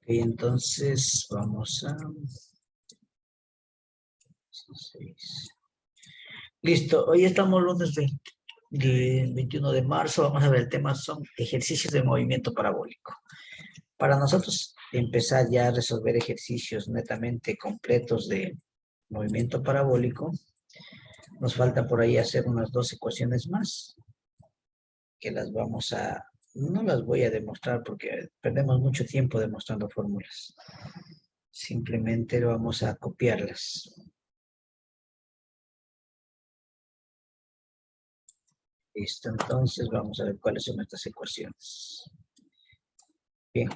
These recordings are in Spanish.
Entonces vamos a... 16. Listo, hoy estamos lunes 21 de marzo. Vamos a ver, el tema son ejercicios de movimiento parabólico. Para nosotros empezar ya a resolver ejercicios netamente completos de movimiento parabólico, nos falta por ahí hacer unas 2 ecuaciones más, que las vamos a... No las voy a demostrar porque perdemos mucho tiempo demostrando fórmulas. Simplemente vamos a copiarlas. Listo, entonces vamos a ver cuáles son estas ecuaciones. Bien,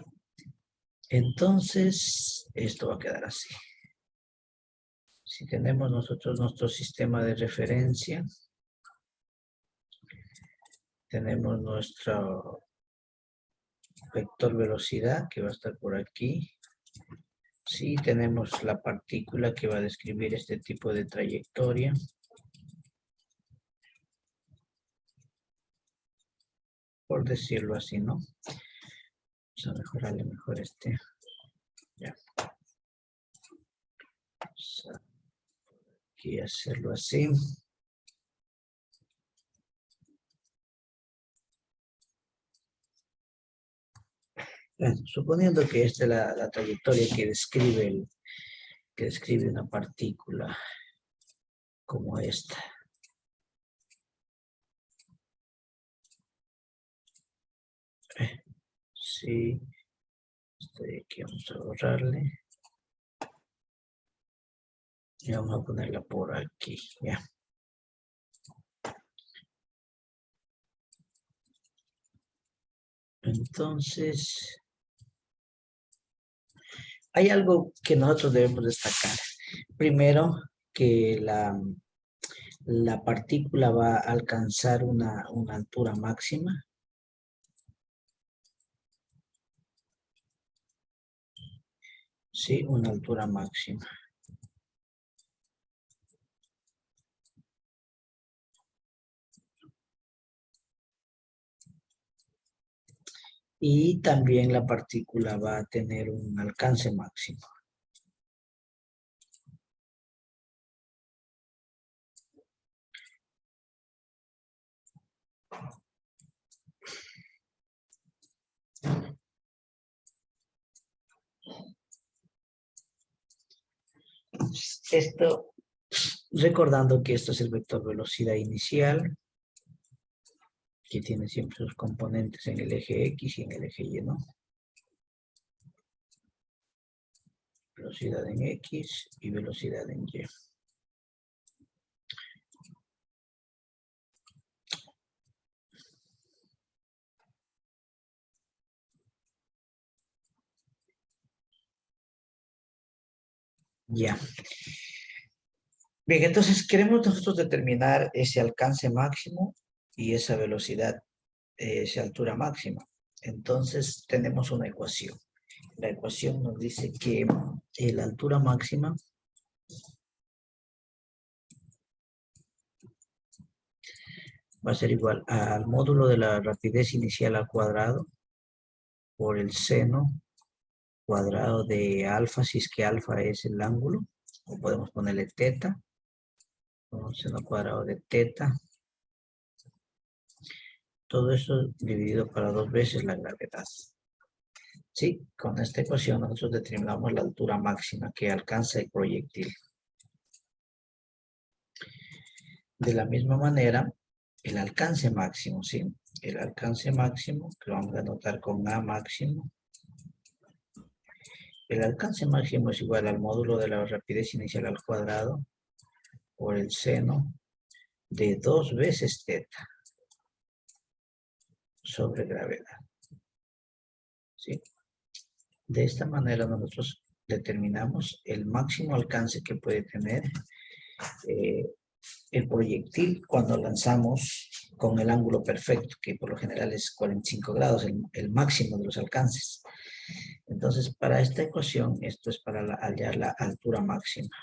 entonces esto va a quedar así. Si tenemos nosotros nuestro sistema de referencia, tenemos nuestro vector velocidad que va a estar por aquí. Sí, tenemos la partícula que va a describir este tipo de trayectoria. Por decirlo así, ¿no? Vamos a mejorarle mejor este. Ya. Vamos a aquí hacerlo así. Bueno, suponiendo que esta es la trayectoria que describe una partícula como esta. Sí, estoy aquí, vamos a borrarle. Y vamos a ponerla por aquí, ya. Entonces, hay algo que nosotros debemos destacar. Primero, que la partícula va a alcanzar una altura máxima. Sí, una altura máxima. Y también la partícula va a tener un alcance máximo. Esto, recordando que esto es el vector velocidad inicial, que tiene siempre sus componentes en el eje X y en el eje Y, ¿no? Velocidad en X y velocidad en Y. Ya. Bien, entonces queremos nosotros determinar ese alcance máximo y esa velocidad, esa altura máxima. Entonces tenemos una ecuación. La ecuación nos dice que la altura máxima va a ser igual al módulo de la rapidez inicial al cuadrado por el seno cuadrado de alfa, si es que alfa es el ángulo, o podemos ponerle teta, o seno cuadrado de teta. Todo eso dividido para 2 veces la gravedad. Sí, con esta ecuación nosotros determinamos la altura máxima que alcanza el proyectil. De la misma manera, el alcance máximo, ¿sí? El alcance máximo, que lo vamos a anotar con A máximo. El alcance máximo es igual al módulo de la rapidez inicial al cuadrado por el seno de 2 veces teta sobre gravedad. ¿Sí? De esta manera nosotros determinamos el máximo alcance que puede tener el proyectil cuando lanzamos con el ángulo perfecto, que por lo general es 45 grados, el máximo de los alcances. Entonces, para esta ecuación, esto es para hallar la altura máxima.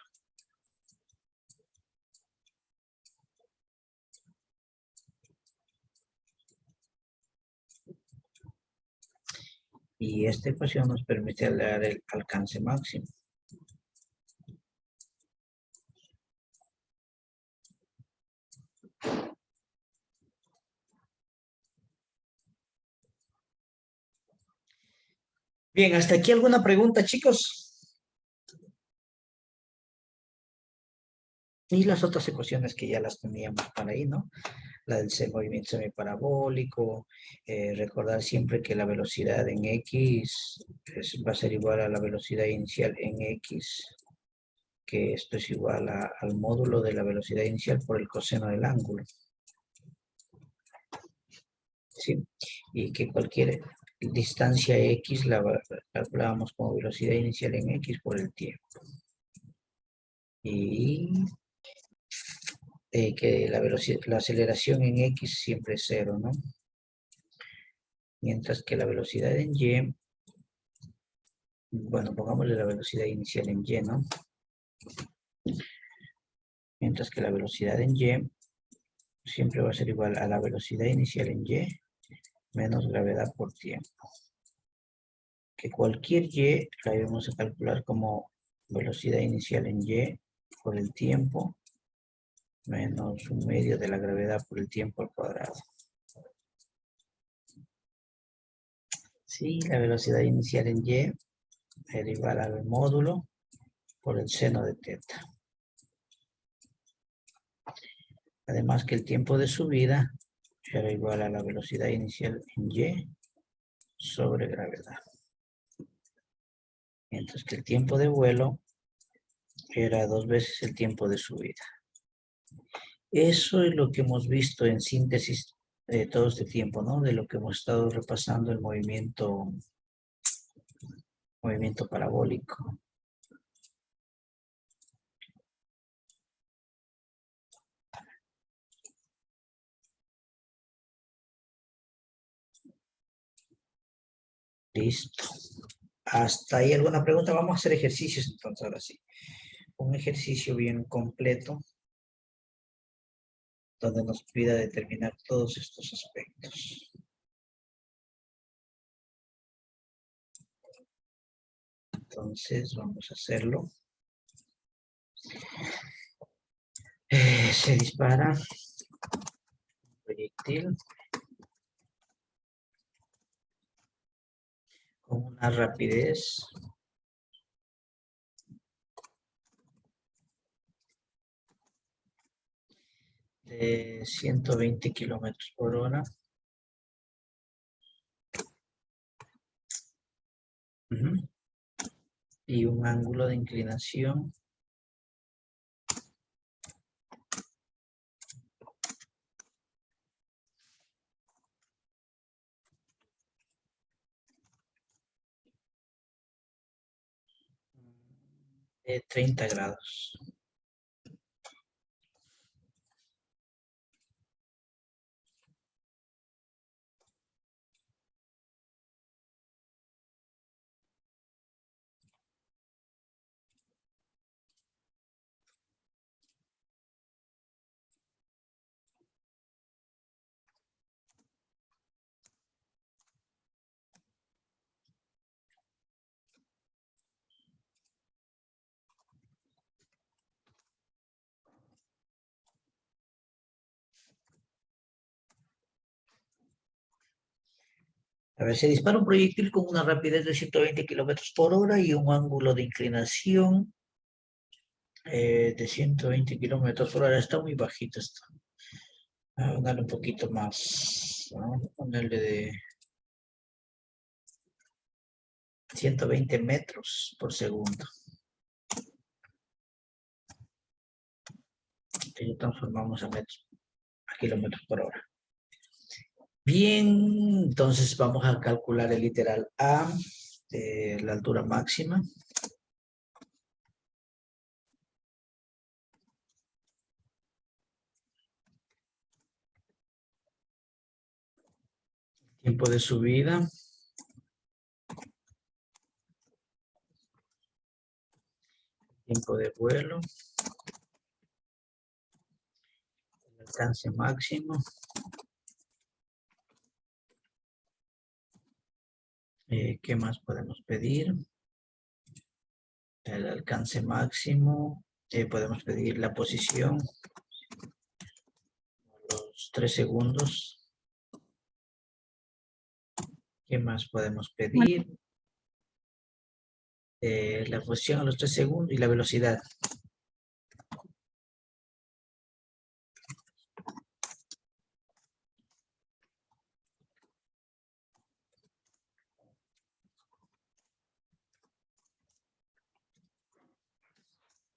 Y esta ecuación nos permite hallar el alcance máximo. Bien, ¿hasta aquí alguna pregunta, chicos? Y las otras ecuaciones que ya las teníamos para ahí, ¿no? La del movimiento semiparabólico, recordar siempre que la velocidad en X va a ser igual a la velocidad inicial en X, que esto es igual al módulo de la velocidad inicial por el coseno del ángulo. ¿Sí? Y que cualquier distancia X la calculábamos como velocidad inicial en X por el tiempo. Y que la aceleración en X siempre es cero, ¿no? Mientras que la velocidad en Y, bueno, pongámosle la velocidad inicial en Y, ¿no? Mientras que la velocidad en Y siempre va a ser igual a la velocidad inicial en Y menos gravedad por tiempo. Que cualquier Y la debemos a calcular como velocidad inicial en Y por el tiempo menos un medio de la gravedad por el tiempo al cuadrado. Sí, la velocidad inicial en Y era igual al módulo por el seno de teta. Además que el tiempo de subida era igual a la velocidad inicial en Y sobre gravedad. Mientras que el tiempo de vuelo era 2 veces el tiempo de subida. Eso es lo que hemos visto en síntesis todo este tiempo, ¿no? De lo que hemos estado repasando el movimiento parabólico. Listo. ¿Hasta ahí alguna pregunta? Vamos a hacer ejercicios entonces, ahora sí. Un ejercicio bien completo donde nos pida determinar todos estos aspectos. Entonces, vamos a hacerlo. Se dispara un proyectil con una rapidez de 120 kilómetros por hora. Y un ángulo de inclinación de 30 grados. A ver, se dispara un proyectil con una rapidez de 120 kilómetros por hora y un ángulo de inclinación de 120 kilómetros por hora. Está muy bajito esto. Vamos a darle un poquito más. Vamos a ponerle de 120 metros por segundo. Que ya transformamos a kilómetros por hora. Bien, entonces vamos a calcular el literal A, la altura máxima. Tiempo de subida. Tiempo de vuelo. El alcance máximo. ¿Qué más podemos pedir? El alcance máximo. Podemos pedir la posición. Los 3 segundos. ¿Qué más podemos pedir? La posición a los 3 segundos y la velocidad.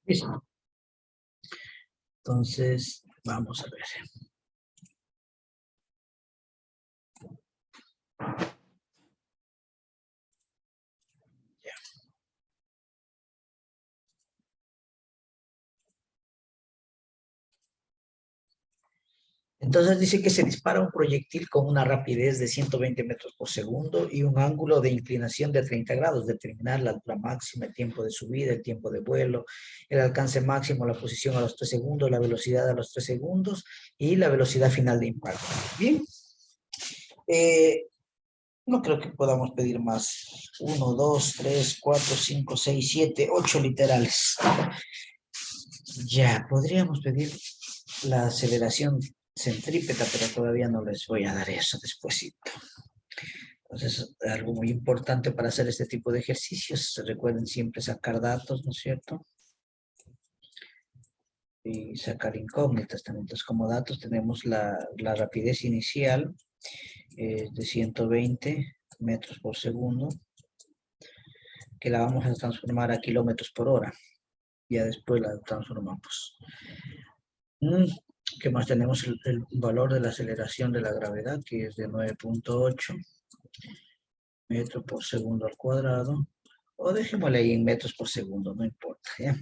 Listo. Entonces, vamos a ver. Ya. Entonces dice que se dispara un proyectil con una rapidez de 120 metros por segundo y un ángulo de inclinación de 30 grados. Determinar la altura máxima, el tiempo de subida, el tiempo de vuelo, el alcance máximo, la posición a los 3 segundos, la velocidad a los 3 segundos y la velocidad final de impacto. Bien. No creo que podamos pedir más. 1, 2, 3, 4, 5, 6, 7, 8 literales. Ya, podríamos pedir la aceleración centrípeta, pero todavía no les voy a dar eso despuesito. Entonces, algo muy importante para hacer este tipo de ejercicios, recuerden siempre sacar datos, ¿no es cierto? Y sacar incógnitas también. Entonces, como datos tenemos la rapidez inicial de 120 metros por segundo, que la vamos a transformar a kilómetros por hora. Ya después la transformamos. ¿Qué más tenemos? El valor de la aceleración de la gravedad, que es de 9.8 metros por segundo al cuadrado. O dejémosle ahí en metros por segundo, no importa, ¿ya?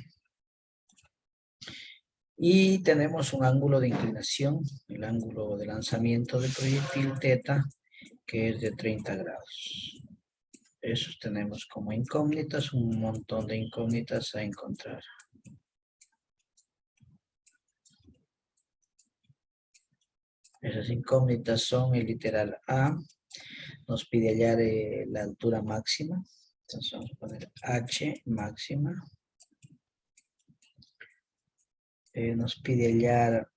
Y tenemos un ángulo de inclinación, el ángulo de lanzamiento del proyectil θ, que es de 30 grados. Esos tenemos como incógnitas, un montón de incógnitas a encontrar. Esas incógnitas son el literal A, nos pide hallar la altura máxima, entonces vamos a poner H máxima. Nos pide hallar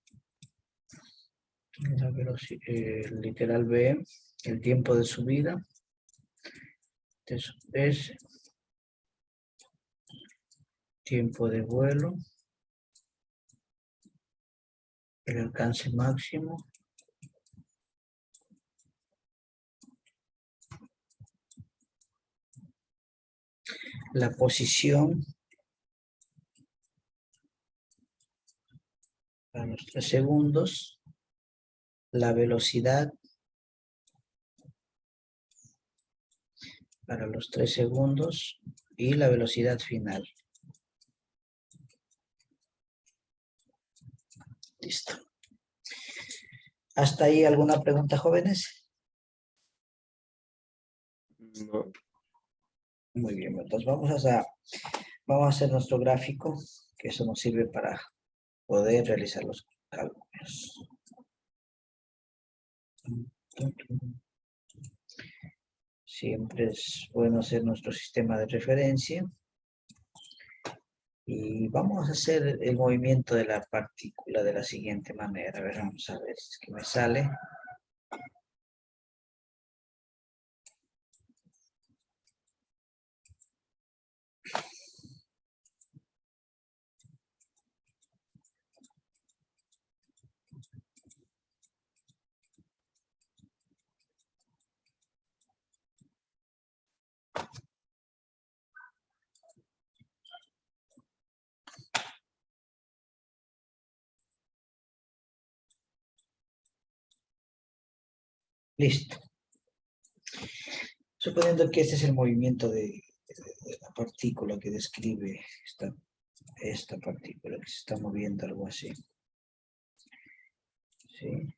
el literal B, el tiempo de subida, entonces es tiempo de vuelo, el alcance máximo, la posición a los 3 segundos, la velocidad para los 3 segundos y la velocidad final. Listo. ¿Hasta ahí alguna pregunta, jóvenes? No. Muy bien, entonces vamos a hacer nuestro gráfico, que eso nos sirve para poder realizar los cálculos. Siempre es bueno hacer nuestro sistema de referencia. Y vamos a hacer el movimiento de la partícula de la siguiente manera. A ver, vamos a ver qué me sale. Listo. Suponiendo que este es el movimiento de la partícula que describe esta partícula que se está moviendo, algo así. ¿Sí?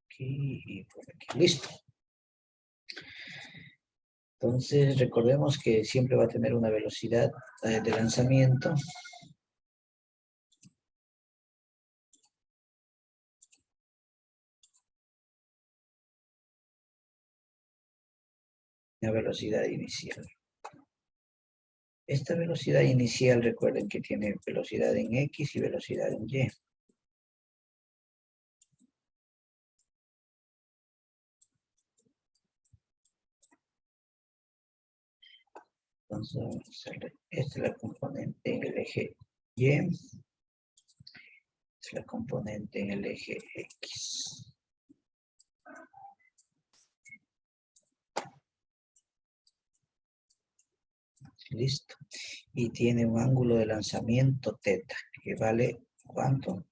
Aquí y por aquí. Listo. Entonces, recordemos que siempre va a tener una velocidad de lanzamiento. la velocidad inicial. Esta velocidad inicial, recuerden que tiene velocidad en X y velocidad en Y. Entonces, esta es la componente en el eje Y. Esta es la componente en el eje X. Listo. Y tiene un ángulo de lanzamiento θ, que vale, ¿cuánto?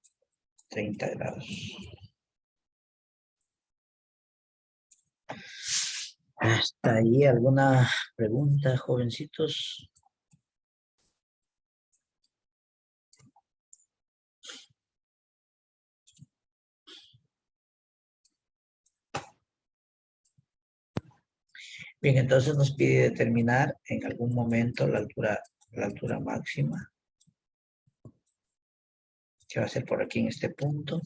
30 grados. ¿Hasta ahí alguna pregunta, jovencitos? Bien, entonces nos pide determinar en algún momento la altura máxima, que va a ser por aquí en este punto.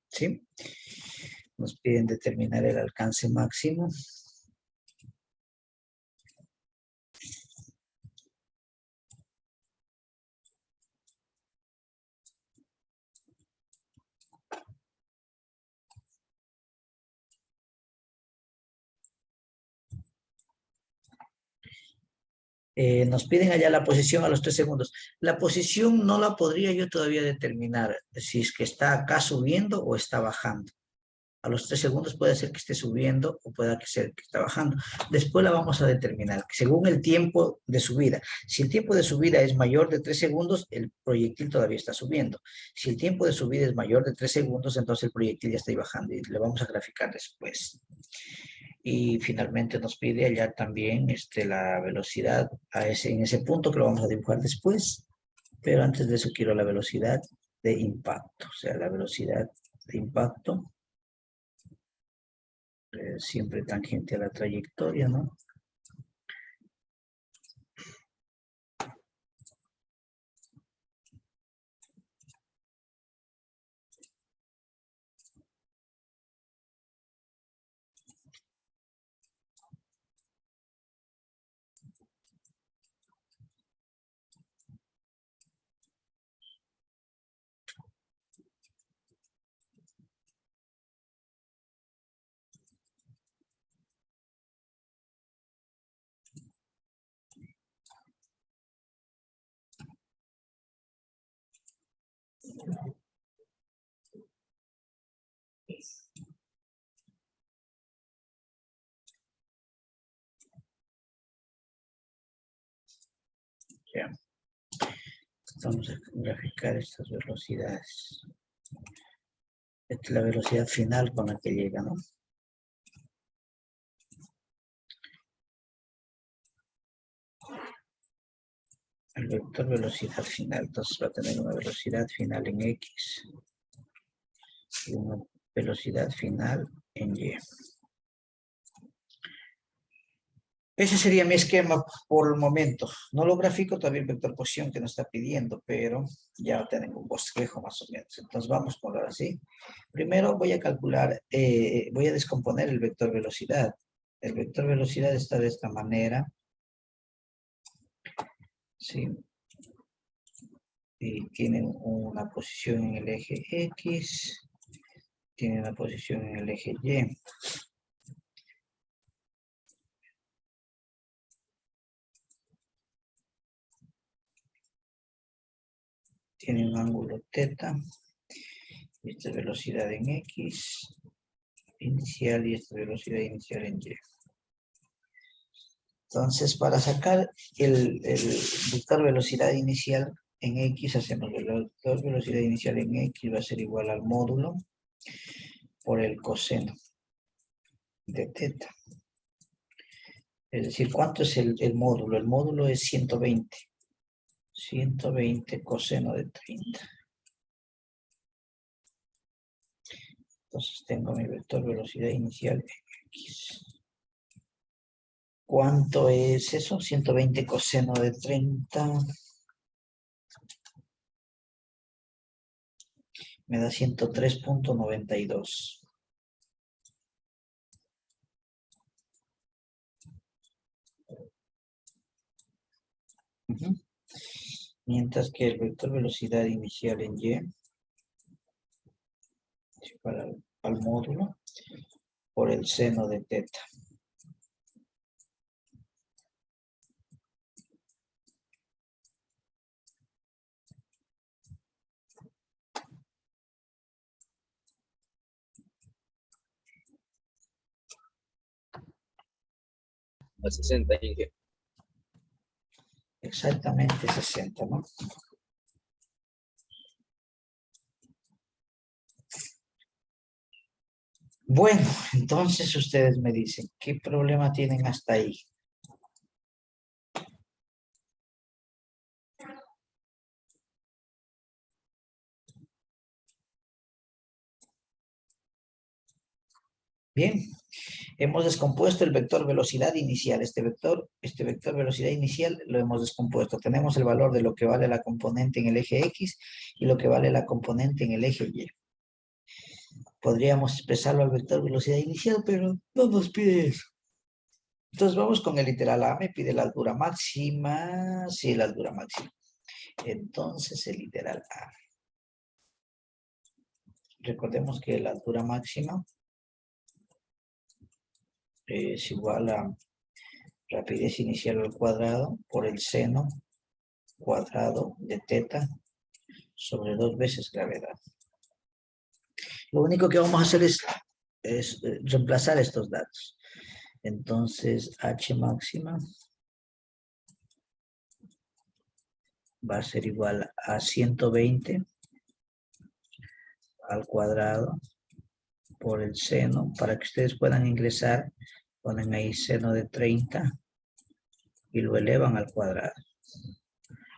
¿Sí? Nos piden determinar el alcance máximo. Nos piden allá la posición a los 3 segundos. La posición no la podría yo todavía determinar si es que está acá subiendo o está bajando. A los 3 segundos puede ser que esté subiendo o pueda ser que esté bajando. Después la vamos a determinar según el tiempo de subida. Si el tiempo de subida es mayor de 3 segundos, el proyectil todavía está subiendo. Si el tiempo de subida es mayor de 3 segundos, entonces el proyectil ya está ahí bajando y le vamos a graficar después. Y finalmente nos pide allá también la velocidad en ese punto que lo vamos a dibujar después. Pero antes de eso quiero la velocidad de impacto. O sea, la velocidad de impacto siempre tangente a la trayectoria, ¿no? Ya. Vamos a graficar estas velocidades. Esta es la velocidad final con la que llega, ¿no? El vector velocidad final. Entonces va a tener una velocidad final en X y una velocidad final en Y. Ese sería mi esquema por el momento. No lo grafico todavía el vector posición que nos está pidiendo, pero ya tenemos un bosquejo más o menos. Entonces vamos por ahora sí. Primero voy a calcular, voy a descomponer el vector velocidad. El vector velocidad está de esta manera. ¿Sí? Y tienen una posición en el eje X, tiene una posición en el eje Y. Tiene un ángulo θ, esta es velocidad en X inicial y esta velocidad inicial en Y. Entonces, para sacar el vector velocidad inicial en X, hacemos el vector velocidad inicial en X va a ser igual al módulo por el coseno de θ. Es decir, ¿cuánto es el módulo? El módulo es 120. 120 coseno de 30. Entonces tengo mi vector velocidad inicial en X. ¿Cuánto es eso? 120 coseno de 30. Me da 103.92. Mientras que el vector velocidad inicial en Y es igual al módulo por el seno de teta. A 60, Inge. Exactamente 60, ¿no? Bueno, entonces ustedes me dicen, ¿qué problema tienen hasta ahí? Bien, hemos descompuesto el vector velocidad inicial. Este vector velocidad inicial lo hemos descompuesto. Tenemos el valor de lo que vale la componente en el eje X y lo que vale la componente en el eje Y. Podríamos expresarlo al vector velocidad inicial, pero no nos pide eso. Entonces vamos con el literal A, me pide la altura máxima. Sí, la altura máxima. Entonces el literal A. Recordemos que la altura máxima es igual a rapidez inicial al cuadrado por el seno cuadrado de teta sobre 2 veces gravedad. Lo único que vamos a hacer es reemplazar estos datos. Entonces, H máxima va a ser igual a 120 al cuadrado por el seno. Para que ustedes puedan ingresar, ponen ahí seno de 30 y lo elevan al cuadrado.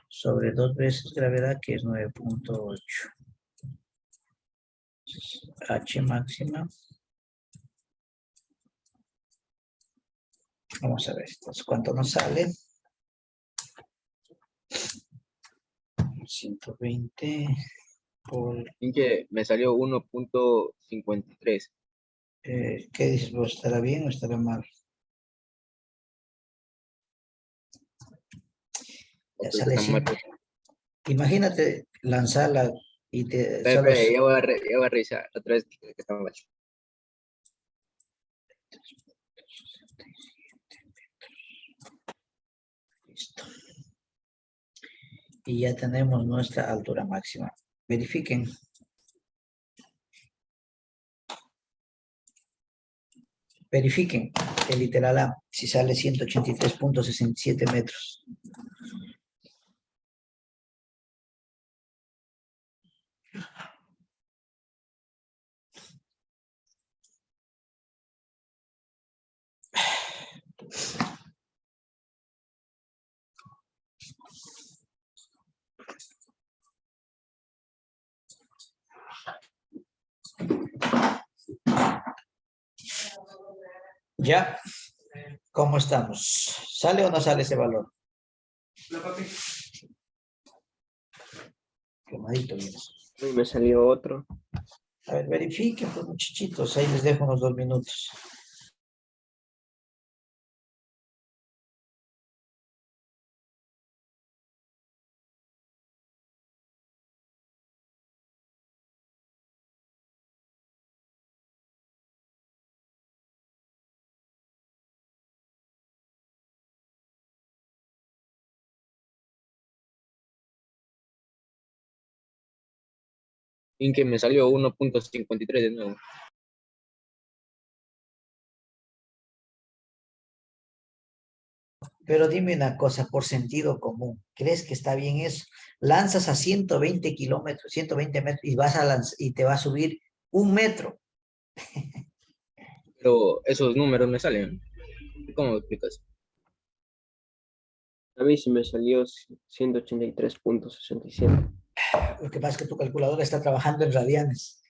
Sobre 2 veces gravedad, que es 9.8. H máxima. Vamos a ver, entonces, ¿cuánto nos sale? 120 por... Inge, me salió 1.53. ¿Qué dices vos? ¿Estará bien o estará mal? Ya sale 100. Imagínate lanzarla y te... Espera, ya voy a revisar otra vez que está mal. Listo. Y ya tenemos nuestra altura máxima. Verifiquen. Verifiquen el literal A, si sale 183.67 metros. ¿Ya? ¿Cómo estamos? ¿Sale o no sale ese valor? No, papi. Quemadito, mira. Me salió otro. A ver, verifiquen, pues, muchachitos. Ahí les dejo unos 2 minutos. Inge, me salió 1.53 de nuevo. Pero dime una cosa, por sentido común, ¿crees que está bien eso? Lanzas a 120 kilómetros, 120 metros y y te va a subir 1 metro. Pero esos números me salen. ¿Cómo me explicas? A mí sí me salió 183.67. Lo que pasa es que tu calculadora está trabajando en radianes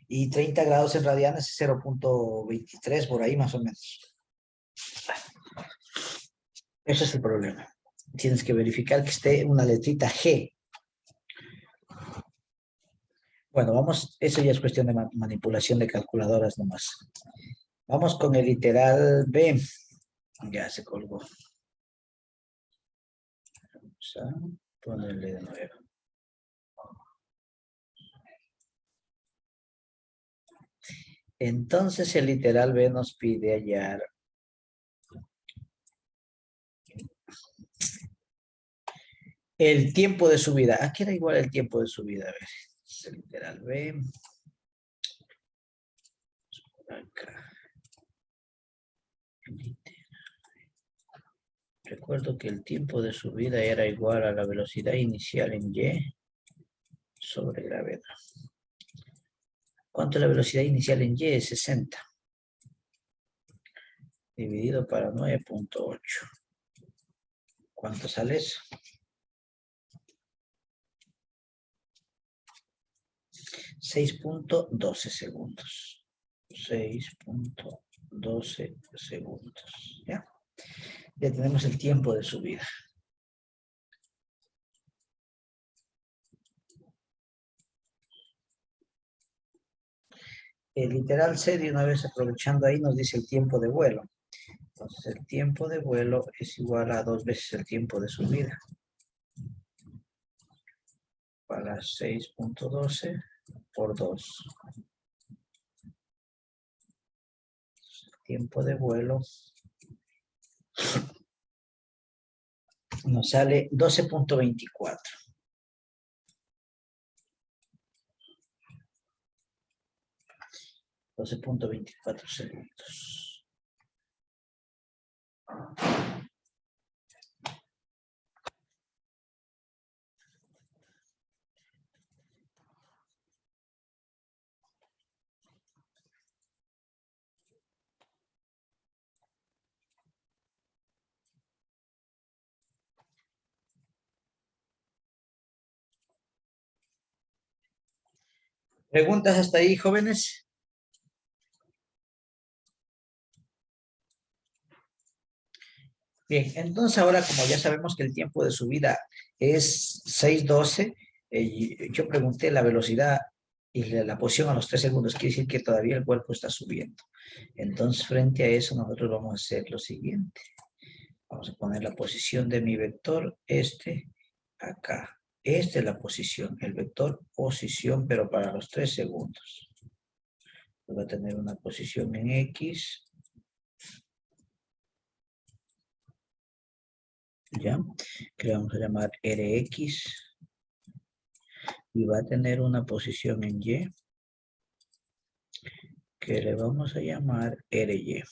y 30 grados en radianes es 0.23 por ahí más o menos. Ese es el problema. Tienes que verificar que esté una letrita G. Bueno, vamos, eso ya es cuestión de manipulación de calculadoras nomás. Vamos con el literal B. Ya se colgó. Vamos a ponerle de nuevo. Entonces el literal B nos pide hallar el tiempo de subida. Aquí era igual el tiempo de subida. A ver, es el literal B. Acá. Recuerdo que el tiempo de subida era igual a la velocidad inicial en Y sobre gravedad. ¿Cuánto es la velocidad inicial en Y? Es 60. Dividido para 9.8. ¿Cuánto sale eso? 6.12 segundos. 6.12 segundos. ¿Ya? Ya tenemos el tiempo de subida. El literal C, de una vez aprovechando ahí, nos dice el tiempo de vuelo. Entonces, el tiempo de vuelo es igual a 2 veces el tiempo de subida. Para 6.12 por 2. Tiempo de vuelo nos sale 12.24. 12.24 segundos. ¿Preguntas hasta ahí, jóvenes? Bien, entonces ahora como ya sabemos que el tiempo de subida es 6.12, yo pregunté la velocidad y la posición a los 3 segundos, quiere decir que todavía el cuerpo está subiendo. Entonces, frente a eso, nosotros vamos a hacer lo siguiente. Vamos a poner la posición de mi vector, acá. Esta es la posición, el vector posición, pero para los 3 segundos. Va a tener una posición en X. ¿Ya? Que le vamos a llamar Rx. Y va a tener una posición en Y. Que le vamos a llamar Ry.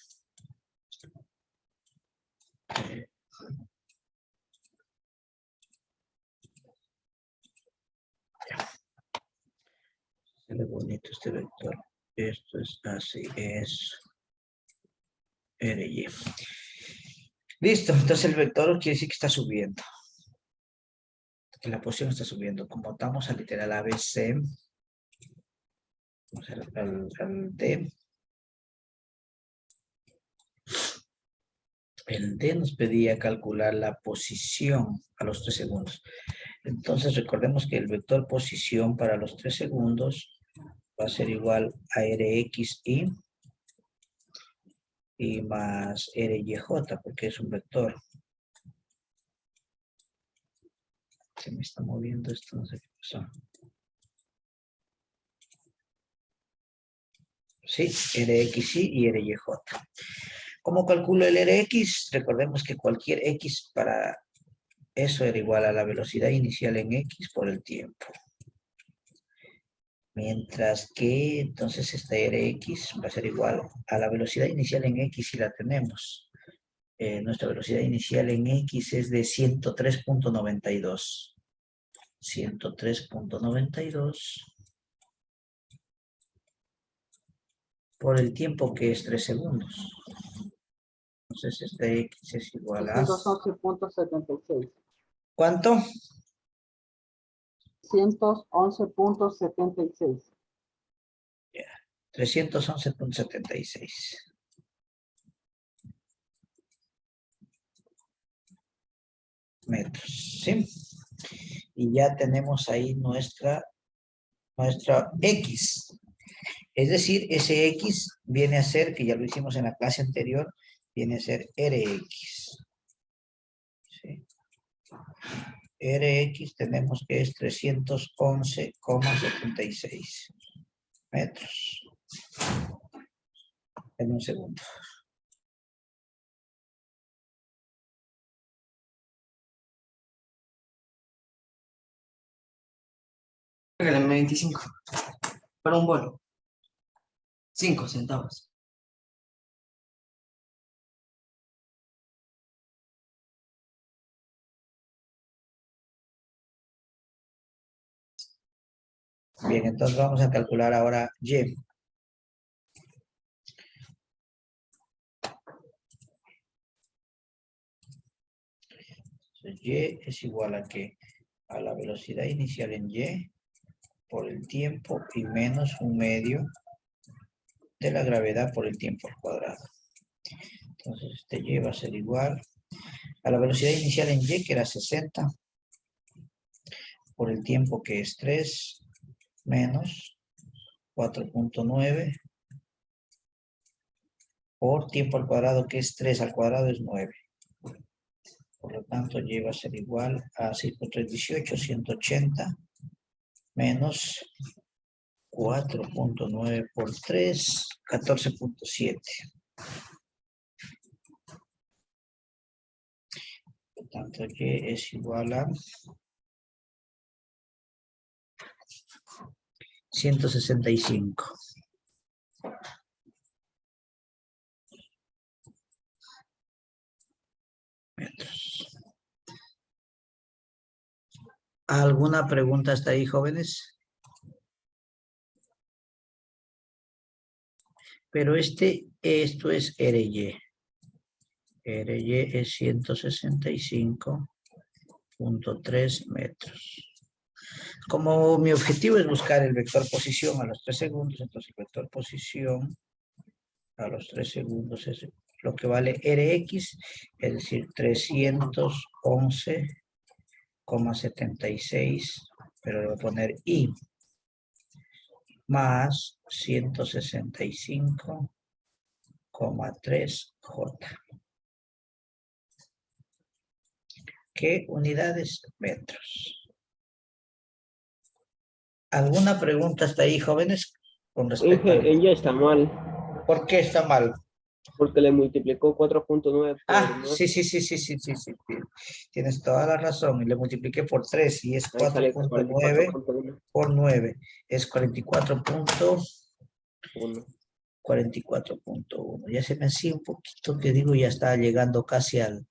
Se ve bonito este vector. Esto es así, es Ry. Listo, entonces el vector quiere decir que está subiendo. Que la posición está subiendo. Como estamos al literal ABC, vamos al D. El D nos pedía calcular la posición a los 3 segundos. Entonces recordemos que el vector posición para los 3 segundos va a ser igual a Rxy y más Ryj, porque es un vector. Se me está moviendo esto, no sé qué pasó. Sí, Rxy y Ryj. ¿Cómo calculo el Rx? Recordemos que cualquier X para eso era igual a la velocidad inicial en X por el tiempo. Mientras que entonces esta Rx va a ser igual a la velocidad inicial en X si la tenemos. Nuestra velocidad inicial en X es de 103.92. 103.92 por el tiempo que es 3 segundos. Entonces este X es igual a... 311.76. ¿Cuánto? 311.76. 311.76 metros, ¿sí? Y ya tenemos ahí nuestra nuestra X. Es decir, ese X viene a ser, que ya lo hicimos en la clase anterior, viene a ser RX. ¿Sí? RX tenemos que es 311,76 metros. En un segundo. Regálame 25 para un vuelo. 5 centavos. Bien, entonces vamos a calcular ahora Y. Y es igual a que a la velocidad inicial en Y por el tiempo y menos un medio de la gravedad por el tiempo al cuadrado. Entonces este Y va a ser igual a la velocidad inicial en Y, que era 60, por el tiempo, que es 3, menos 4.9, por tiempo al cuadrado, que es 3 al cuadrado, es 9. Por lo tanto, Y va a ser igual a 6 por 3, 18, 180, menos 4.9 por 3, 14.7. Por tanto, Y es igual a 165. Metros. ¿Alguna pregunta hasta ahí, jóvenes? Pero esto es RY. RY es 165.3 metros. Como mi objetivo es buscar el vector posición a los 3 segundos, entonces el vector posición a los 3 segundos es lo que vale RX, es decir, 311,76, pero le voy a poner I, más 165,3 J. ¿Qué unidades? Metros. ¿Alguna pregunta hasta ahí, jóvenes? Con respecto a... Ella está mal, ¿Por qué está mal? porque le multiplicó 4.9 por Ah, 9. sí. Tienes toda la razón. Y le multipliqué por 3 y es Ahí sale 4.9 44.1. por 9. Es 44.1. Ya se me hacía un poquito que digo, ya estaba llegando casi al